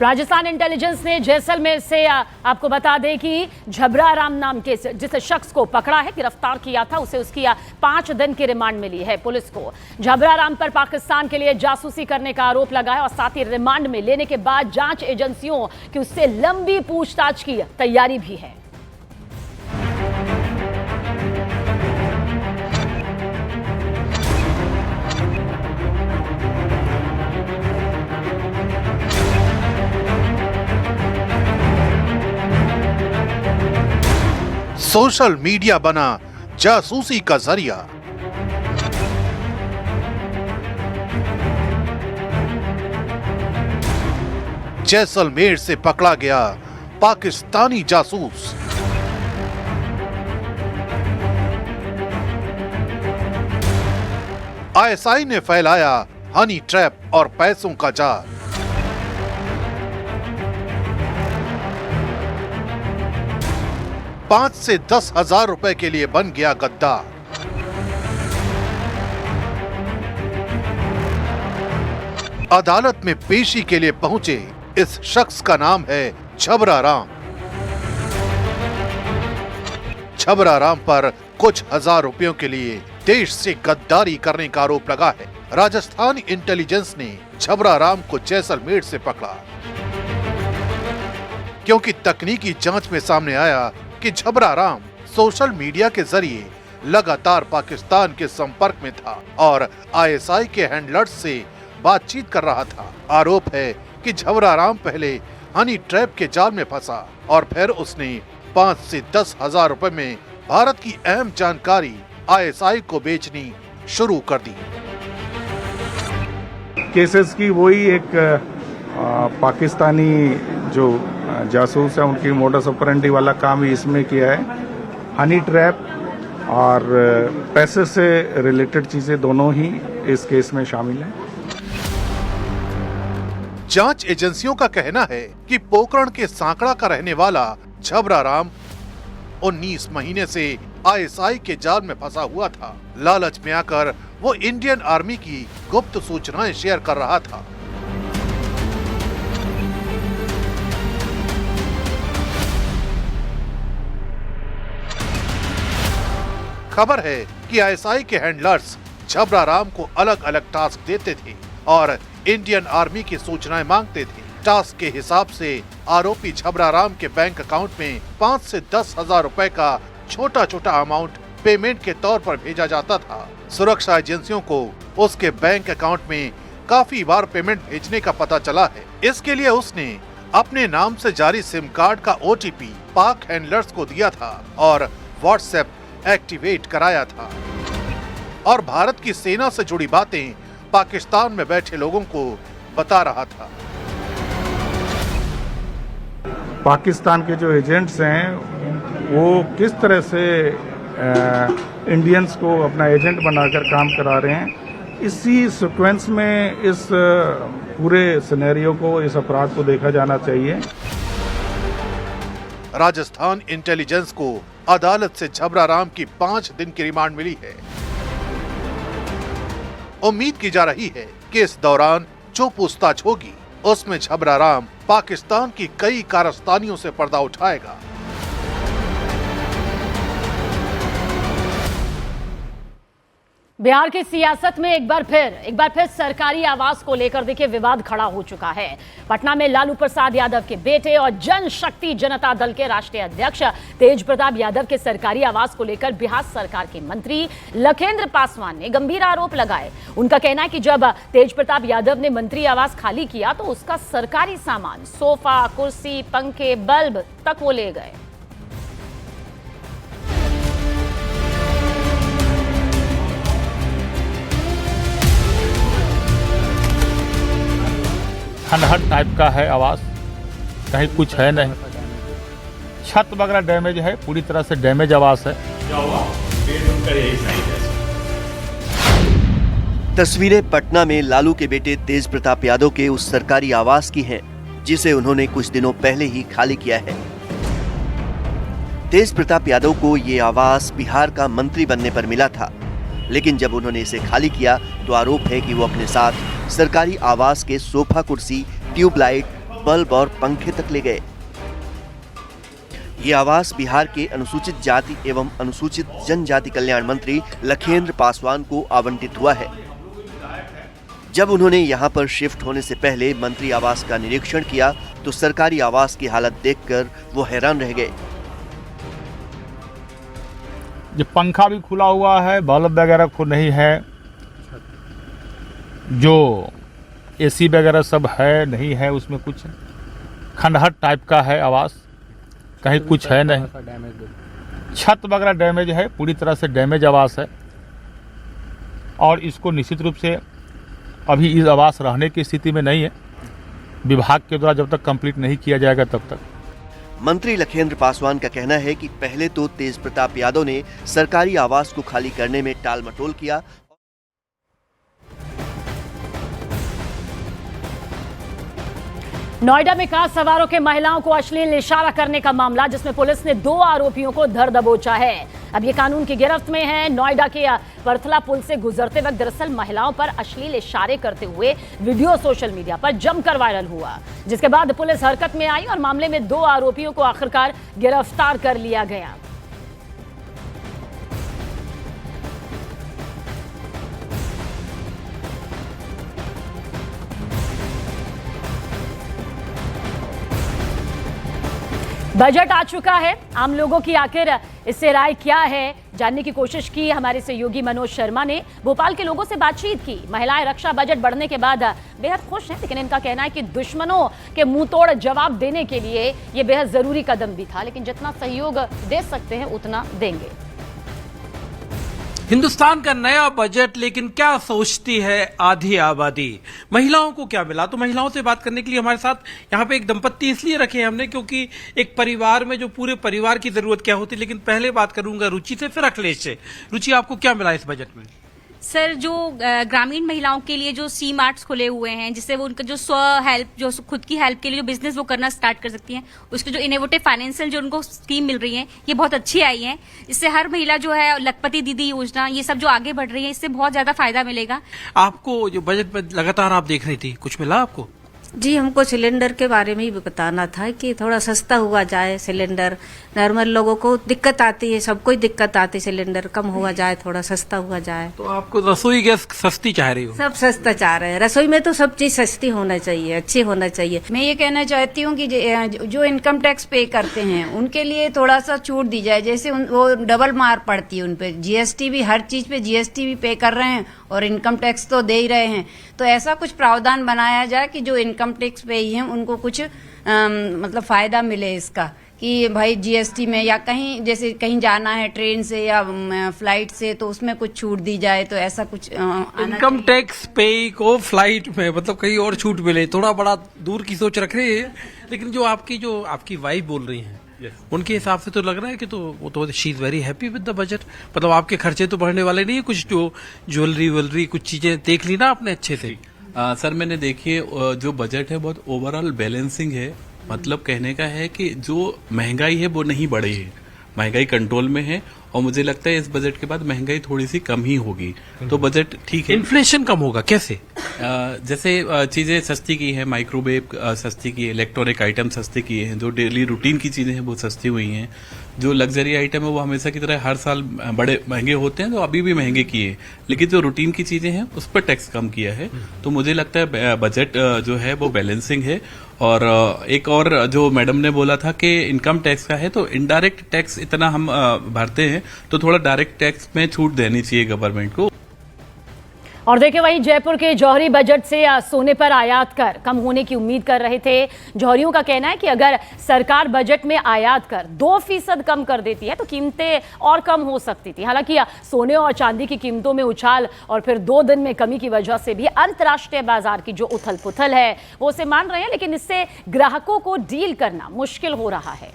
Rajasthan intelligence ने जैसलमेर से आपको बता दें कि झबरा राम नाम के जिस शख्स को पकड़ा है, गिरफ्तार किया था, उसे उसकी 5 दिन की रिमांड मिली है। पुलिस को झबरा राम पर पाकिस्तान के लिए जासूसी करने का आरोप लगाया और साथ ही रिमांड में लेने के बाद जांच एजेंसियों की उससे लंबी पूछताछ की तैयारी भी है। सोशल मीडिया बना जासूसी का जरिया। जैसलमेर से पकड़ा गया पाकिस्तानी जासूस। आईएसआई ने फैलाया हनी ट्रैप और पैसों का जाल। $5,000 से 10,000 रुपए के लिए बन गया गद्दार। अदालत में पेशी के लिए पहुंचे इस शख्स का नाम है झबरा राम। झबरा राम पर कुछ हजार रुपयों के लिए देश से गद्दारी करने का आरोप लगा है। राजस्थान इंटेलिजेंस ने झबरा राम को जैसलमेर से पकड़ा क्योंकि तकनीकी जांच में सामने आया कि झबरा राम सोशल मीडिया के जरिए लगातार पाकिस्तान के संपर्क में था और आईएसआई के हैंडलर्स से बातचीत कर रहा था। आरोप है कि झबरा राम पहले हनी ट्रैप के जाल में फंसा और फिर उसने 5 से 10,000 रुपए में भारत की अहम जानकारी आईएसआई को बेचनी शुरू कर दी। केसेस की वही एक पाकिस्तानी जो जासूस है उनकी मोडस ऑपरेंडी वाला काम ही इसमें किया है। हनी ट्रैप और पैसे से रिलेटेड चीजें दोनों ही इस केस में शामिल हैं। जांच एजेंसियों का कहना है कि पोकरण के सांकड़ा का रहने वाला झबरा राम 19 महीने से आईएसआई के जाल में फंसा हुआ था। लालच में आकर वो इंडियन आर्मी की गुप्त सूचनाएं शेयर कर रहा था। खबर है कि आईएसआई के हैंडलर्स झबरा राम को अलग अलग टास्क देते थे और इंडियन आर्मी की सूचनाएं मांगते थे। टास्क के हिसाब से आरोपी झबरा राम के बैंक अकाउंट में 5 से 10,000 रुपए का छोटा छोटा अमाउंट पेमेंट के तौर पर भेजा जाता था। सुरक्षा एजेंसियों को उसके बैंक अकाउंट में काफी बार पेमेंट भेजने का पता चला है। इसके लिए उसने अपने नाम से जारी सिम कार्ड का OTP पाक हैंडलर्स को दिया था और व्हाट्सएप एक्टिवेट कराया था और भारत की सेना से जुड़ी बातें पाकिस्तान में बैठे लोगों को बता रहा था। पाकिस्तान के जो एजेंट्स हैं वो किस तरह से इंडियंस को अपना एजेंट बनाकर काम करा रहे हैं, इसी सीक्वेंस में इस पूरे सिनेरियो को, इस अपराध को देखा जाना चाहिए। राजस्थान इंटेलिजेंस को अदालत से झबरा राम की 5 दिन की रिमांड मिली है। उम्मीद की जा रही है कि इस दौरान जो पूछताछ होगी उसमें झबरा राम पाकिस्तान की कई कारस्तानियों से पर्दा उठाएगा। बिहार की सियासत में एक बार फिर सरकारी आवास को लेकर देखिए विवाद खड़ा हो चुका है। पटना में लालू प्रसाद यादव के बेटे और जनशक्ति जनता दल के राष्ट्रीय अध्यक्ष तेज प्रताप यादव के सरकारी आवास को लेकर बिहार सरकार के मंत्री लखेंद्र पासवान ने गंभीर आरोप लगाए। उनका कहना है कि जब तेज प्रताप यादव ने मंत्री आवास खाली किया तो उसका सरकारी सामान, सोफा, कुर्सी, पंखे, बल्ब तक वो ले गए। खंडहर टाइप का है आवास, कहीं कुछ है नहीं, छत वगैरह डैमेज है, पूरी तरह से डैमेज आवास है। तस्वीरें पटना में लालू के बेटे तेज प्रताप यादव के उस सरकारी आवास की हैं, जिसे उन्होंने कुछ दिनों पहले ही खाली किया है। तेज प्रताप यादव को ये आवास बिहार का मंत्री बनने पर मिला था, लेकिन जब उन्होंने इसे खाली किया तो आरोप है कि वो अपने साथ सरकारी आवास के सोफा, कुर्सी, ट्यूबलाइट, बल्ब और पंखे तक ले गए। ये आवास बिहार के अनुसूचित जाति एवं अनुसूचित जनजाति कल्याण मंत्री लखेंद्र पासवान को आवंटित हुआ है। जब उन्होंने यहाँ पर शिफ्ट होने से पहले मंत्री आवास का निरीक्षण किया तो सरकारी आवास की हालत देखकर वो हैरान रह गए। जो पंखा भी खुला हुआ है, बल्ब वगैरह को नहीं है, जो एसी वगैरह सब है नहीं है, उसमें कुछ खंडहर टाइप का है आवास, कहीं कुछ है नहीं। छत वगैरह डैमेज है, पूरी तरह से डैमेज आवास है और इसको निश्चित रूप से अभी इस आवास रहने की स्थिति में नहीं है। विभाग के द्वारा जब तक कंप्लीट नहीं किया जाएगा तब तक। मंत्री लखेंद्र पासवान का कहना है कि पहले तो तेज प्रताप यादव ने सरकारी आवास को खाली करने में टाल मटोल किया। नोएडा में कार सवारों के महिलाओं को अश्लील इशारा करने का मामला, जिसमें पुलिस ने 2 आरोपियों को धर दबोचा है। अब ये कानून की गिरफ्त में है। नोएडा के परथला पुल से गुजरते वक्त दरअसल महिलाओं पर अश्लील इशारे करते हुए वीडियो सोशल मीडिया पर जमकर वायरल हुआ, जिसके बाद पुलिस हरकत में आई और मामले में 2 आरोपियों को आखिरकार गिरफ्तार कर लिया गया। बजट आ चुका है, आम लोगों की आखिर इससे राय क्या है, जानने की कोशिश की हमारे सहयोगी मनोज शर्मा ने। भोपाल के लोगों से बातचीत की। महिलाएं रक्षा बजट बढ़ने के बाद बेहद खुश हैं, लेकिन इनका कहना है कि दुश्मनों के मुंह तोड़ जवाब देने के लिए ये बेहद जरूरी कदम भी था, लेकिन जितना सहयोग दे सकते हैं उतना देंगे। हिंदुस्तान का नया बजट, लेकिन क्या सोचती है आधी आबादी? महिलाओं को क्या मिला? तो महिलाओं से बात करने के लिए हमारे साथ यहाँ पे एक दंपत्ति इसलिए रखे हैं हमने क्योंकि एक परिवार में जो पूरे परिवार की जरूरत क्या होती है। लेकिन पहले बात करूंगा रुचि से, फिर अखिलेश से। रुचि, आपको क्या मिला इस बजट में? सर, जो ग्रामीण महिलाओं के लिए जो सी मार्ट्स खुले हुए हैं, जिससे वो उनका जो स्व हेल्प, जो खुद की हेल्प के लिए जो बिजनेस वो करना स्टार्ट कर सकती हैं, उसके जो इनोवेटिव फाइनेंशियल जो उनको स्कीम मिल रही है, ये बहुत अच्छी आई है। इससे हर महिला जो है, लखपति दीदी योजना, ये सब जो आगे बढ़ रही है, इससे बहुत ज्यादा फायदा मिलेगा। आपको जो बजट में लगातार आप देख रही थी, कुछ मिला आपको? जी, हमको सिलेंडर के बारे में ही बताना था कि थोड़ा सस्ता हुआ जाए सिलेंडर। नॉर्मल लोगों को दिक्कत आती है, सबको ही दिक्कत आती है, सिलेंडर कम हुआ जाए, थोड़ा सस्ता हुआ जाए। तो आपको रसोई गैस सस्ती चाह रही हो? सब सस्ता चाह रहे हैं। रसोई में तो सब चीज सस्ती होना चाहिए, अच्छी होना चाहिए। मैं ये कहना चाहती हूँ कि जो इनकम टैक्स पे करते हैं उनके लिए थोड़ा सा छूट दी जाए। जैसे वो डबल मार पड़ती है उन पे, जीएसटी भी, हर चीज पे जीएसटी भी पे कर रहे हैं और इनकम टैक्स तो दे ही रहे हैं। तो ऐसा कुछ प्रावधान बनाया जाए कि जो इनकम टैक्स पे ही हैं उनको कुछ मतलब फायदा मिले इसका, कि भाई जीएसटी में या कहीं जैसे कहीं जाना है ट्रेन से या फ्लाइट से तो उसमें कुछ छूट दी जाए। तो ऐसा कुछ इनकम टैक्स पे को फ्लाइट में मतलब कहीं और छूट मिले, थोड़ा बड़ा दूर की सोच रख रहे हैं। लेकिन जो आपकी वाइफ बोल रही हैं, उनके हिसाब से तो लग रहा है कि वो तो she is very happy with the budget. मतलब आपके खर्चे तो बढ़ने वाले नहीं है, कुछ जो ज्वेलरी कुछ चीजें देख ली ना आपने अच्छे से? सर, मैंने देखिए जो बजट है बहुत ओवरऑल बैलेंसिंग है। मतलब कहने का है कि जो महंगाई है वो नहीं बढ़ी है, महंगाई कंट्रोल में है और मुझे लगता है इस बजट के बाद महंगाई थोड़ी सी कम ही होगी, तो बजट ठीक है। इन्फ्लेशन कम होगा कैसे? जैसे चीजें सस्ती की है, माइक्रोवेव सस्ती की है, इलेक्ट्रॉनिक आइटम सस्ते किए हैं, जो डेली रूटीन की चीजें हैं वो सस्ती हुई हैं। जो लग्जरी आइटम है वो हमेशा की तरह हर साल बड़े महंगे होते हैं, तो अभी भी महंगे किए, लेकिन जो रूटीन की चीजें हैं उस पर टैक्स कम किया है। तो मुझे लगता है बजट जो है वो बैलेंसिंग है। और एक और जो मैडम ने बोला था कि इनकम टैक्स का है, तो इनडायरेक्ट टैक्स इतना हम भरते हैं तो थोड़ा डायरेक्ट टैक्स में छूट देनी चाहिए गवर्नमेंट को। और देखिए, वहीं जयपुर के जौहरी बजट से सोने पर आयात कर कम होने की उम्मीद कर रहे थे। जौहरियों का कहना है कि अगर सरकार बजट में आयात कर 2% कम कर देती है तो कीमतें और कम हो सकती थी। हालांकि सोने और चांदी की कीमतों में उछाल और फिर 2 दिन में कमी की वजह से भी अंतर्राष्ट्रीय बाजार की जो उथल पुथल है वो उसे मान रहे हैं, लेकिन इससे ग्राहकों को डील करना मुश्किल हो रहा है।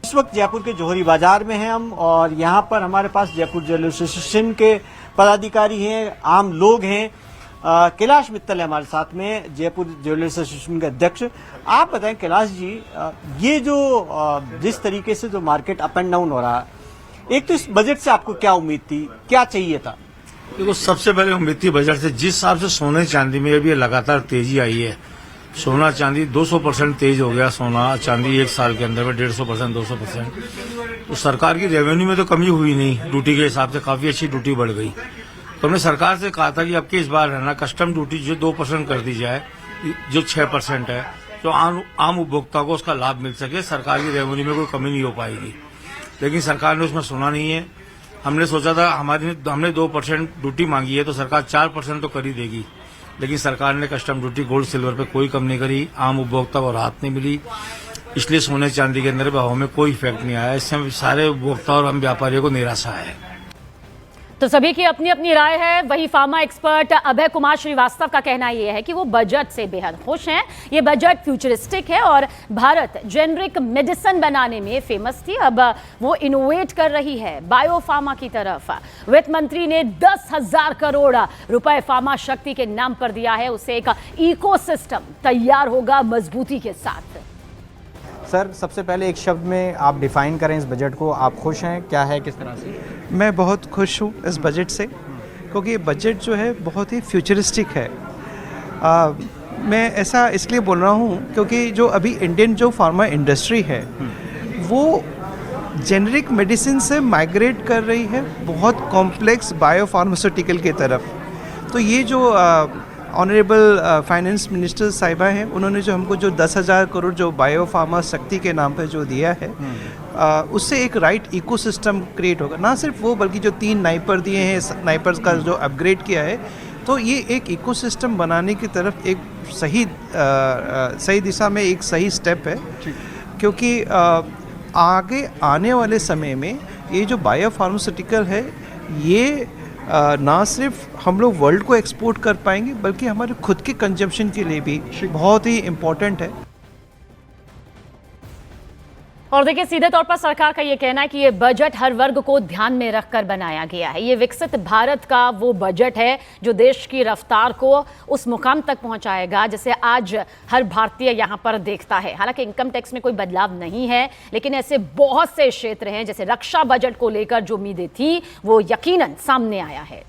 इस वक्त जयपुर के जौहरी बाजार में हैं हम, और यहाँ पर हमारे पास जयपुर ज्वेलर्स एसोसिएशन के पदाधिकारी हैं, आम लोग हैं। कैलाश मित्तल है हमारे साथ में, जयपुर ज्वेलर्स एसोसिएशन के अध्यक्ष। आप बताएं कैलाश जी, ये जो जिस तरीके से जो मार्केट अप एंड डाउन हो रहा है, एक तो इस बजट से आपको क्या उम्मीद थी, क्या चाहिए था? देखो, सबसे पहले उम्मीद थी बजट से, जिस हिसाब से सोने चांदी में भी लगातार तेजी आई है, सोना चांदी 200% तेज हो गया। सोना चांदी एक साल के अंदर में 150%, 200%। तो सरकार की रेवेन्यू में तो कमी हुई नहीं, ड्यूटी के हिसाब से काफी अच्छी ड्यूटी बढ़ गई। तो हमने सरकार से कहा था कि अब की इस बार है ना कस्टम ड्यूटी जो 2% कर दी जाए, जो 6% है, तो आम उपभोक्ता को उसका लाभ मिल सके, सरकार की रेवेन्यू में कोई कमी नहीं हो पाएगी। लेकिन सरकार ने उसमें सुना नहीं है। हमने सोचा था हमने 2% ड्यूटी मांगी है तो सरकार 4% तो कर ही देगी, लेकिन सरकार ने कस्टम ड्यूटी गोल्ड सिल्वर पे कोई कम नहीं करी, आम उपभोक्ता को राहत नहीं मिली। इसलिए सोने चांदी के अंदर भाव में कोई इफेक्ट नहीं आया। इससे सारे उपभोक्ता और हम व्यापारियों को निराशा है। तो सभी की अपनी अपनी राय है। वही फार्मा एक्सपर्ट अभय कुमार श्रीवास्तव का कहना यह है कि वो बजट से बेहद खुश हैं। ये बजट फ्यूचरिस्टिक है और भारत जेनरिक मेडिसिन बनाने में फेमस थी, अब वो इनोवेट कर रही है बायो फार्मा की तरफ। वित्त मंत्री ने 10,000 करोड़ रुपए फार्मा शक्ति के नाम पर दिया है। उसे एक इकोसिस्टम तैयार होगा मजबूती के साथ। सर, सबसे पहले एक शब्द में आप डिफाइन करें इस बजट को। आप खुश हैं, क्या है, किस तरह से? मैं बहुत खुश हूँ इस बजट से, क्योंकि ये बजट जो है बहुत ही फ्यूचरिस्टिक है। मैं ऐसा इसलिए बोल रहा हूँ क्योंकि जो अभी इंडियन जो फार्मा इंडस्ट्री है वो जेनरिक मेडिसिन से माइग्रेट कर रही है बहुत कॉम्प्लेक्स बायोफार्मास्यूटिकल की तरफ। तो ये जो ऑनरेबल फाइनेंस मिनिस्टर साहिबा हैं, उन्होंने जो हमको जो 10,000 करोड़ जो बायो फार्मा शक्ति के नाम पर जो दिया है, उससे एक राइट इकोसिस्टम क्रिएट होगा। ना सिर्फ वो बल्कि जो 3 नाइपर दिए हैं, नाइपर्स का जो अपग्रेड किया है, तो ये एक इकोसिस्टम बनाने की तरफ एक सही दिशा में एक सही स्टेप है। क्योंकि आगे आने वाले समय में ये जो बायो फार्मास्यूटिकल है, ये ना सिर्फ हम लोग वर्ल्ड को एक्सपोर्ट कर पाएंगे बल्कि हमारे खुद के कंजम्पशन के लिए भी बहुत ही इम्पोर्टेंट है। और देखिए, सीधे तौर पर सरकार का ये कहना है कि ये बजट हर वर्ग को ध्यान में रखकर बनाया गया है। ये विकसित भारत का वो बजट है जो देश की रफ्तार को उस मुकाम तक पहुंचाएगा जिसे आज हर भारतीय यहां पर देखता है। हालांकि इनकम टैक्स में कोई बदलाव नहीं है, लेकिन ऐसे बहुत से क्षेत्र हैं जैसे रक्षा बजट को लेकर जो उम्मीदें थी वो यकीनन सामने आया है।